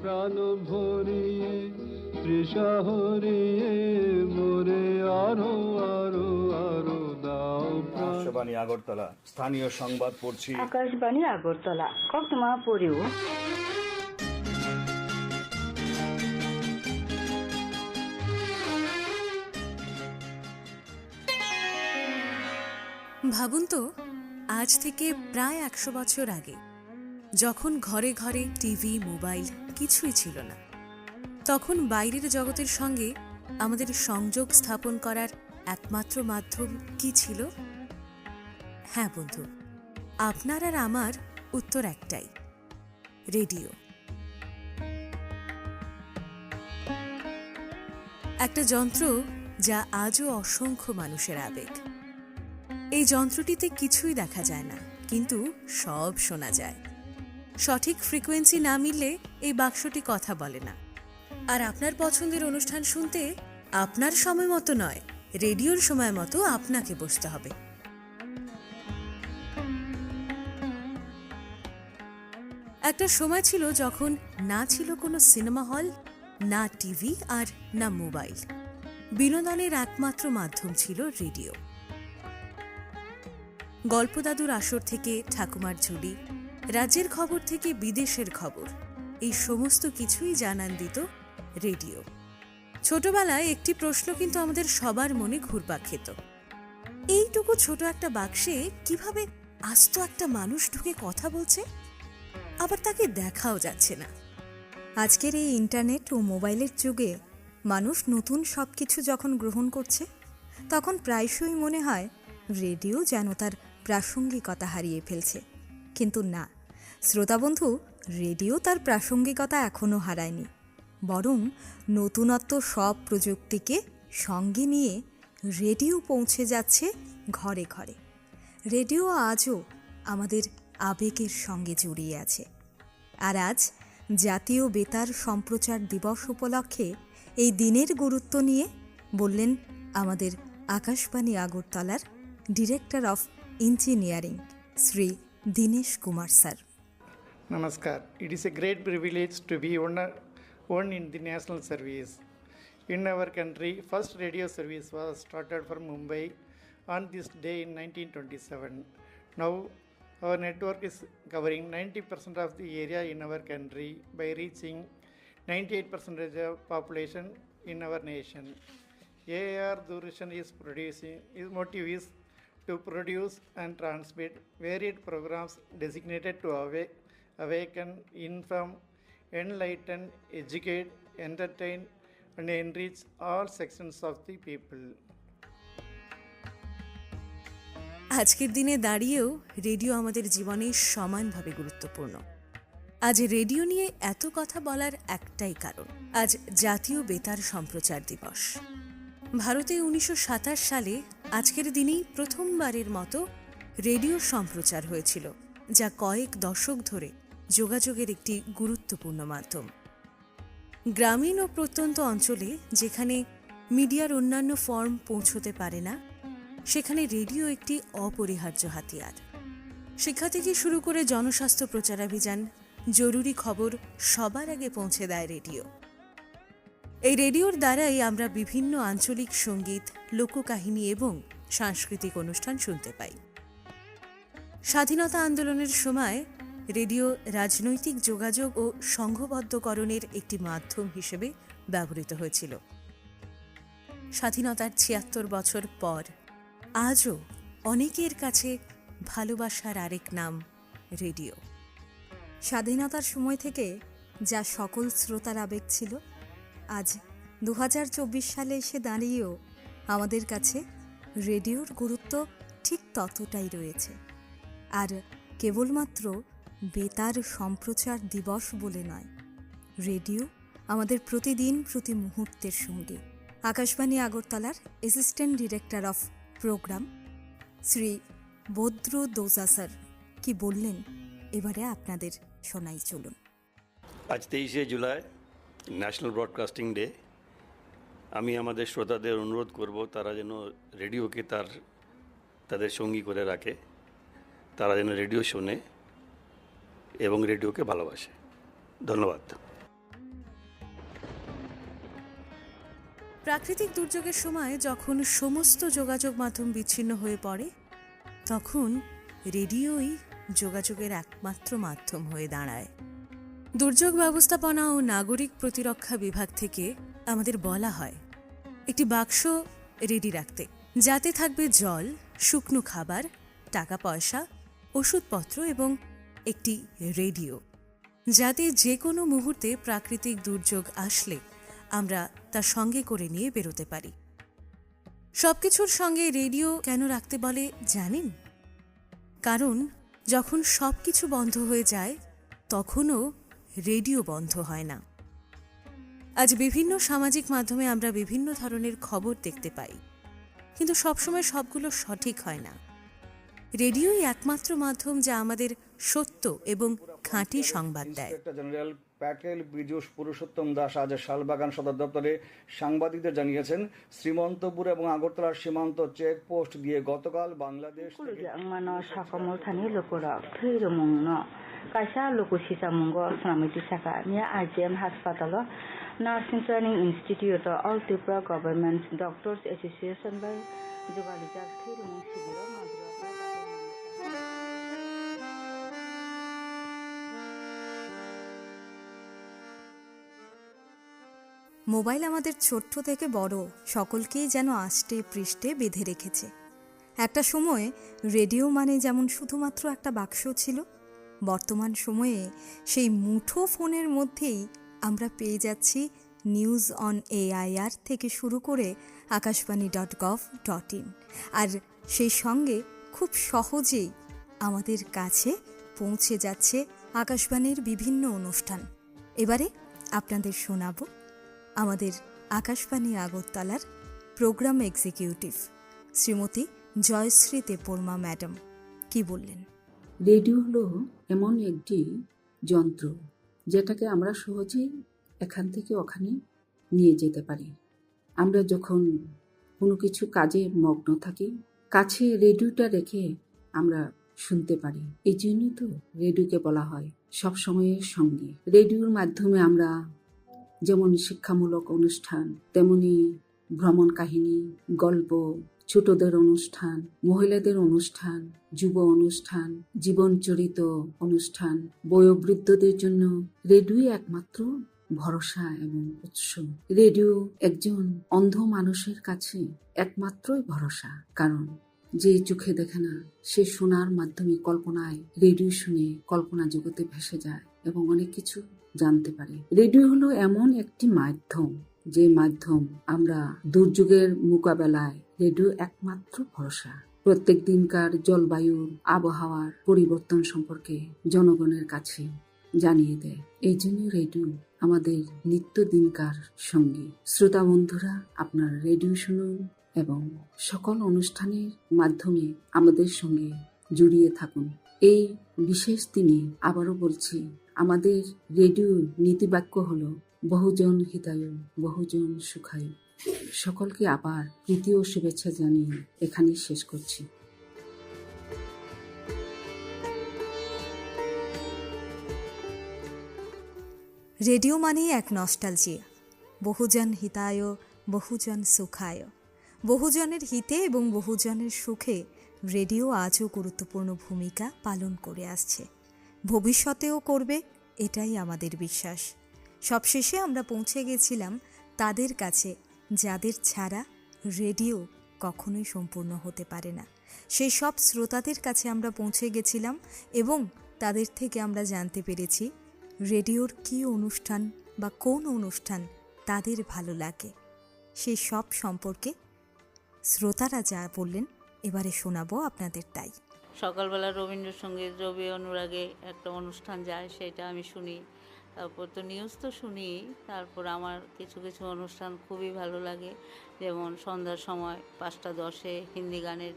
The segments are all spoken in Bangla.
প্রাণ ভরিয়ে তৃষা হরিয়ে মোরে আরো আরো আরো দাও প্রাণ। আকাশবাণী আগরতলা, স্থানীয় সংবাদ পড়ছি। আকাশবাণী আগরতলা, কক্তমা পড়িও। ভাবুন তো, আজ থেকে প্রায় 100 বছর আগে, যখন ঘরে ঘরে টিভি, মোবাইল কিছুই ছিল না, তখন বাইরের জগতের সঙ্গে আমাদের সংযোগ স্থাপন করার একমাত্র মাধ্যম কি ছিল? হ্যাঁ বন্ধু, আপনার আর আমার উত্তর একটাই, রেডিও। একটা যন্ত্র যা আজও অসংখ্য মানুষের আবেগ। এই যন্ত্রটিতে কিছুই দেখা যায় না, কিন্তু সব শোনা যায়। সঠিক ফ্রিকোয়েন্সি না মিললে এই বাক্সটি কথা বলে না। আর আপনার পছন্দের অনুষ্ঠান শুনতে আপনার সময় মতো নয়, রেডিওর সময় মতো আপনাকে বসতে হবে। একটা সময় ছিল যখন না ছিল কোনো সিনেমা হল, না টিভি, আর না মোবাইল। বিনোদনের একমাত্র মাধ্যম ছিল রেডিও। গল্পদাদুর আসর থেকে ঠাকুমার ঝুলি, রাজ্যের খবর থেকে বিদেশের খবর, এই সমস্ত কিছুই জানান দিত রেডিও। ছোটবেলায় একটি প্রশ্ন কিন্তু আমাদের সবার মনে ঘুরপাক খেত, এইটুকু ছোট একটা বাক্সে কিভাবে আস্ত একটা মানুষ ঢুকে কথা বলছে, আবার তাকে দেখাও যাচ্ছে না। আজকের এই ইন্টারনেট ও মোবাইলের যুগে মানুষ নতুন সব কিছু যখন গ্রহণ করছে, তখন প্রায়শই মনে হয় রেডিও যেন তার প্রাসঙ্গিকতা হারিয়ে ফেলছে। কিন্তু না শ্রোতাবন্ধু, রেডিও তার প্রাসঙ্গিকতা এখনও হারায়নি, বরং নতুনত্ব সব প্রযুক্তিকে সঙ্গে নিয়ে রেডিও পৌঁছে যাচ্ছে ঘরে ঘরে। রেডিও আজও আমাদের আবেগের সঙ্গে জড়িয়ে আছে। আর আজ জাতীয় বেতার সম্প্রচার দিবস উপলক্ষে এই দিনের গুরুত্ব নিয়ে বললেন আমাদের আকাশবাণী আগরতলার director of engineering Shri Dinesh Kumar sir. Namaskar. It is a great privilege to be one in the national service. In our country, first radio service was started from Mumbai on this day in 1927. Now, our network is covering 90% of the area in our country by reaching 98% of population in our nation. AAR Duration is motive is to produce and transmit varied programs designated to awaken, inform, enlighten, educate, entertain, and enrich all sections of the people. আজকের দিনে দাঁড়িয়েও রেডিও আমাদের জীবনে সমানভাবে গুরুত্বপূর্ণ। আজ রেডিও নিয়ে এত কথা বলার একটাই কারণ, আজ জাতীয় বেতার সম্প্রচার দিবস। ভারতে 1927 সালে আজকের দিনেই প্রথমবারের মতো রেডিও সম্প্রচার হয়েছিল, যা কয়েক দশক ধরে যোগাযোগের একটি গুরুত্বপূর্ণ মাধ্যম। গ্রামীণ ও প্রত্যন্ত অঞ্চলে যেখানে মিডিয়ার অন্যান্য ফর্ম পৌঁছতে পারে না, সেখানে রেডিও একটি অপরিহার্য হাতিয়ার। শিক্ষা থেকে শুরু করে জনস্বাস্থ্য প্রচারাভিযান, জরুরি খবর সবার আগে পৌঁছে দেয় রেডিও। এই রেডিওর দ্বারাই আমরা বিভিন্ন আঞ্চলিক সঙ্গীত, লোককাহিনী এবং সাংস্কৃতিক অনুষ্ঠান শুনতে পাই। স্বাধীনতা আন্দোলনের সময় রেডিও রাজনৈতিক যোগাযোগ ও সংঘবদ্ধকরণের একটি মাধ্যম হিসেবে ব্যবহৃত হয়েছিল। স্বাধীনতার ৭৬ বছর পর আজও অনেকের কাছে ভালোবাসার আরেক নাম রেডিও। স্বাধীনতার সময় থেকে যা সকল শ্রোতার আবেগ ছিল, আজ 2024 সালে এসে দাঁড়িয়েও আমাদের কাছে রেডিওর গুরুত্ব ঠিক ততটাই রয়েছে। আর কেবলমাত্র বেতার সম্প্রচার দিবস বলে নয়, রেডিও আমাদের প্রতিদিন প্রতি মুহূর্তের সঙ্গে। আকাশবাণী আগরতলার assistant director of programme Shri Badru Doja sir কি বললেন, এবারে আপনাদের শোনাই চলুন। আজ 23শে জুলাই ন্যাশনাল ব্রডকাস্টিং ডে। আমি আমাদের শ্রোতাদের অনুরোধ করব তারা যেন রেডিওকে তাদের সঙ্গী করে রাখে, তারা যেন রেডিও শোনে এবং রেডিওকে ভালোবাসে। ধন্যবাদ। প্রাকৃতিক দুর্যোগের সময় যখন সমস্ত যোগাযোগ মাধ্যম বিচ্ছিন্ন হয়ে পড়ে, তখন রেডিওই যোগাযোগের একমাত্র মাধ্যম হয়ে দাঁড়ায়। দুর্যোগ ব্যবস্থাপনা ও নাগরিক প্রতিরক্ষা বিভাগ থেকে আমাদের বলা হয় একটি বাক্স রেডি রাখতে, যাতে থাকবে জল, শুকনো খাবার, টাকা পয়সা, ওষুধপত্র এবং একটি রেডিও, যাতে যে কোনো মুহূর্তে প্রাকৃতিক দুর্যোগ আসলে আমরা তা সঙ্গে করে নিয়ে বেরোতে পারি। সবকিছুর সঙ্গে রেডিও কেন রাখতে বলে জানেন? কারণ যখন সবকিছু বন্ধ হয়ে যায় তখনও রেডিও বন্ধ হয় না। আজ বিভিন্ন সামাজিক মাধ্যমে আমরা বিভিন্ন ধরনের খবর দেখতে পাই, কিন্তু সবসময় সবগুলো সঠিক হয় না। রেডিওই একমাত্র মাধ্যম যা আমাদের সত্য এবং খাঁটি সংবাদ দেয়। ইন্সপেক্টর জেনারেল প্যাটেল পীযূষ পুরুষোত্তম দাস আজ শালবাগান সদর দপ্তরে সাংবাদিকদের জানিয়েছেন, শ্রীমন্তপুর এবং আগরতলার সীমান্ত চেকপোস্ট দিয়ে গতকাল বাংলাদেশ থেকে Mano Shakamol Tani Lokura, Trirumungno, Kasha Lokushisamungo, Aslamiti Saka, near IGM Hospital, Nursing Training Institute, All Tripura Government Doctors Association by Jugalija Trirumung Shibiro, mobile আমাদের ছোট্ট থেকে বড় সকলকেই যেন আষ্টে পৃষ্ঠে বেঁধে রেখেছে। একটা সময়ে রেডিও মানে যেমন শুধুমাত্র একটা বাক্স ছিল, বর্তমান সময়ে সেই মুঠো ফোনের মধ্যেই আমরা পেয়ে যাচ্ছি নিউজ অন AIR থেকে শুরু করে akashbani.gov.in, আর সেই সঙ্গে খুব সহজেই আমাদের কাছে পৌঁছে যাচ্ছে আকাশবাণীর বিভিন্ন অনুষ্ঠান। এবারে আপনাদের শোনাবো আমাদের আকাশবাণী আগরতলার program executive Shrimati Jayashree Debbarma madam কি বললেন। রেডিও হলো এমন একটি যন্ত্র যেটাকে আমরা সহজেই এখান থেকে ওখানে নিয়ে যেতে পারি। আমরা যখন কোনো কিছু কাজে মগ্ন থাকি, কাছে রেডিওটা রেখে আমরা শুনতে পারি। এই জন্যই তো রেডিওকে বলা হয় সবসময়ের সঙ্গী। রেডিওর মাধ্যমে আমরা যেমন শিক্ষামূলক অনুষ্ঠান, তেমনি ভ্রমণ কাহিনী, গল্প, ছোটদের অনুষ্ঠান, মহিলাদের অনুষ্ঠান, যুব অনুষ্ঠান, জীবনচরিত অনুষ্ঠান, বয়োবৃদ্ধদের জন্য রেডিও একমাত্র ভরসা এবং উৎস। রেডিও একজন অন্ধ মানুষের কাছে একমাত্রই ভরসা, কারণ যে চোখে দেখে না সে শোনার মাধ্যমে কল্পনায় রেডিও শুনে কল্পনা জগতে ভেসে যায় এবং অনেক কিছু জানতে পারে। রেডিও হলো এমন একটি মাধ্যম, যে মাধ্যম আমরা দুর্যোগের মোকাবেলায় রেডিও একমাত্র ভরসা। প্রত্যেক দিনকার জলবায়ুর আবহাওয়ার পরিবর্তন সম্পর্কে জনগণের কাছে জানিয়ে দেয়। এই জন্য রেডিও আমাদের নিত্য দিনকার সঙ্গী। শ্রোতা বন্ধুরা, আপনার রেডিও শুনুন এবং সকল অনুষ্ঠানের মাধ্যমে আমাদের সঙ্গে জড়িয়ে থাকুন। এই বিশেষ দিনে আবারও বলছি, আমাদের রেডিওর নীতিবাক্য হলো বহুজন হিতায় বহুজন সুখায়। সকলকে আবার প্রীতি ও শুভেচ্ছা জানিয়ে এখানেই শেষ করছি। রেডিও মানেই এক নস্টালজিয়া। বহুজন হিতায় বহুজন সুখায়। বহুজনের হিতে এবং বহুজনের সুখে রেডিও আজও গুরুত্বপূর্ণ ভূমিকা পালন করে আসছে, ভবিষ্যতেও করবে, এটাই আমাদের বিশ্বাস। সবশেষে আমরা পৌঁছে গেছিলাম তাদের কাছে যাদের ছাড়া রেডিও কখনোই সম্পূর্ণ হতে পারে না। সেই সব শ্রোতাদের কাছে আমরা পৌঁছে গেছিলাম এবং তাদের থেকে আমরা জানতে পেরেছি রেডিওর কী অনুষ্ঠান বা কোন অনুষ্ঠান তাদের ভালো লাগে। সেই সব সম্পর্কে শ্রোতারা যা বললেন এবারে শোনাবো আপনাদের তাই। সকালবেলা রবীন্দ্রসঙ্গীত, রবি অনুরাগে একটা অনুষ্ঠান যায়, সেটা আমি শুনি। তারপর তো নিউজ তো শুনি। তারপর আমার কিছু কিছু অনুষ্ঠান খুবই ভালো লাগে, যেমন সন্ধ্যার সময় 5:10 হিন্দি গানের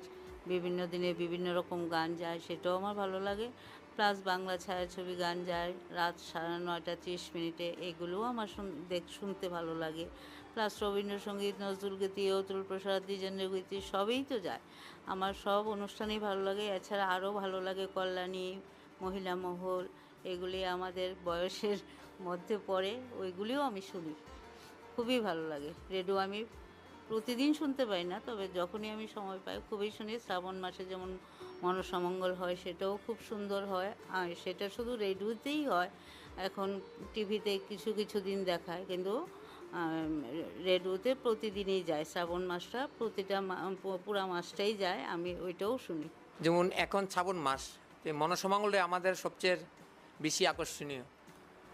বিভিন্ন দিনে বিভিন্ন রকম গান যায়, সেটাও আমার ভালো লাগে। প্লাস বাংলা ছায়াছবি গান যায় রাত 9:30 এগুলোও আমার শুনতে ভালো লাগে। প্লাস রবীন্দ্রসঙ্গীত, নজরুলগীতি, অতুল প্রসাদ, দ্বিজেন্দ্র গীতি সবই তো যায়। আমার সব অনুষ্ঠানই ভালো লাগে। এছাড়া আরও ভালো লাগে কল্যাণী, মহিলা মহল, এগুলি আমাদের বয়সের মধ্যে পড়ে, ওইগুলিও আমি শুনি। খুবই ভালো লাগে। রেডিও আমি প্রতিদিন শুনতে পাই না, তবে যখনই আমি সময় পাই খুবই শুনি। শ্রাবণ মাসে যেমন মনসামঙ্গল হয়, সেটাও খুব সুন্দর হয়, আর সেটা শুধু রেডিওতেই হয়। এখন টিভিতে কিছু কিছু দিন দেখায়, কিন্তু রেডিওতে প্রতিদিনই যায়। শ্রাবণ মাসটা প্রতিটা পুরা মাসটাই যায়, আমি ওইটাও শুনি। যেমন এখন শ্রাবণ মাস, যে মনসামঙ্গলটা আমাদের সবচেয়ে বেশি আকর্ষণীয়,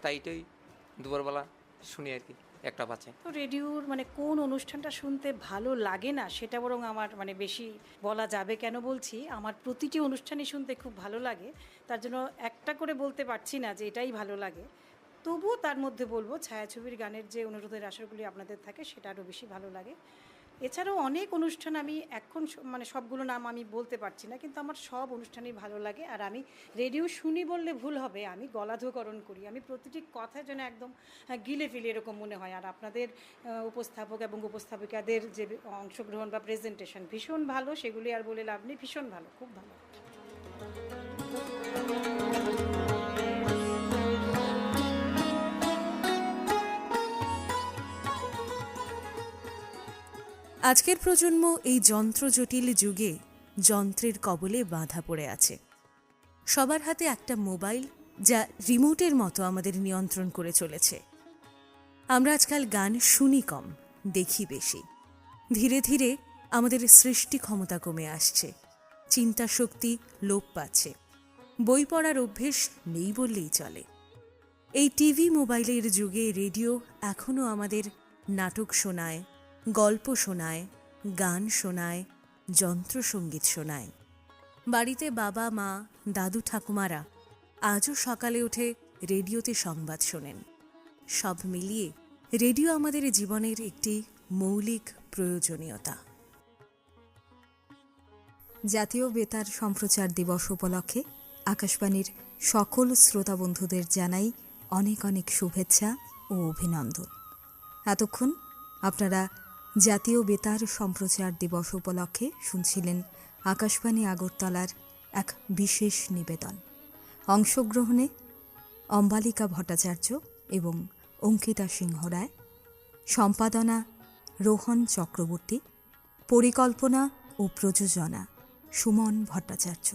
তাই এটাই দুপুরবেলা শুনি আর কি, একটা বাজে। তো রেডিওর মানে কোন অনুষ্ঠানটা শুনতে ভালো লাগে না সেটা বরং আমার মানে বেশি বলা যাবে। কেন বলছি, আমার প্রতিটি অনুষ্ঠানই শুনতে খুব ভালো লাগে, তার জন্য একটা করে বলতে পারছি না যে এটাই ভালো লাগে। তবুও তার মধ্যে বলবো ছায়াছবির গানের যে অনুরোধের আসরগুলি আপনাদের থাকে সেটা আরও বেশি ভালো লাগে। এছাড়াও অনেক অনুষ্ঠান আমি এখন মানে সবগুলো নাম আমি বলতে পারছি না, কিন্তু আমার সব অনুষ্ঠানই ভালো লাগে। আর আমি রেডিও শুনি বললে ভুল হবে, আমি গলাধকরণ করি, আমি প্রতিটি কথা যেন একদম গিলে ফেলি এরকম মনে হয়। আর আপনাদের উপস্থাপক এবং উপস্থাপিকাদের যে অংশগ্রহণ বা প্রেজেন্টেশন ভীষণ ভালো, সেগুলি আর বলে লাভ নেই, ভীষণ ভালো, খুব ভালো। আজকের প্রজন্ম এই যন্ত্রজটিল যুগে যন্ত্রের কবলে বাঁধা পড়ে আছে। সবার হাতে একটা মোবাইল, যা রিমোটের মতো আমাদের নিয়ন্ত্রণ করে চলেছে। আমরা আজকাল গান শুনি কম, দেখি বেশি। ধীরে ধীরে আমাদের সৃষ্টি ক্ষমতা কমে আসছে, চিন্তা শক্তি লোপ পাচ্ছে, বই পড়ার অভ্যেস নেই বললেই চলে। এই টিভি মোবাইলের যুগে রেডিও এখনও আমাদের নাটক শোনায়, গল্প শোনায়, গান শোনায়, যন্ত্রসঙ্গীত শোনায়। বাড়িতে বাবা মা দাদু ঠাকুমারা আজও সকালে উঠে রেডিওতে সংবাদ শোনেন। সব মিলিয়ে রেডিও আমাদের জীবনের একটি মৌলিক প্রয়োজনীয়তা। জাতীয় বেতার সম্প্রচার দিবস উপলক্ষে আকাশবাণীর সকল শ্রোতা বন্ধুদের জানাই অনেক অনেক শুভেচ্ছা ও অভিনন্দন। এতক্ষণ আপনারা জাতীয় বেতার সম্প্রচার দিবস উপলক্ষে শুনছিলেন আকাশবাণী আগরতলার এক বিশেষ নিবেদন। অংশগ্রহণে অম্বালিকা ভট্টাচার্য এবং অঙ্কিতা সিংহ রায়, সম্পাদনা রোহন চক্রবর্তী, পরিকল্পনা ও প্রযোজনা সুমন ভট্টাচার্য।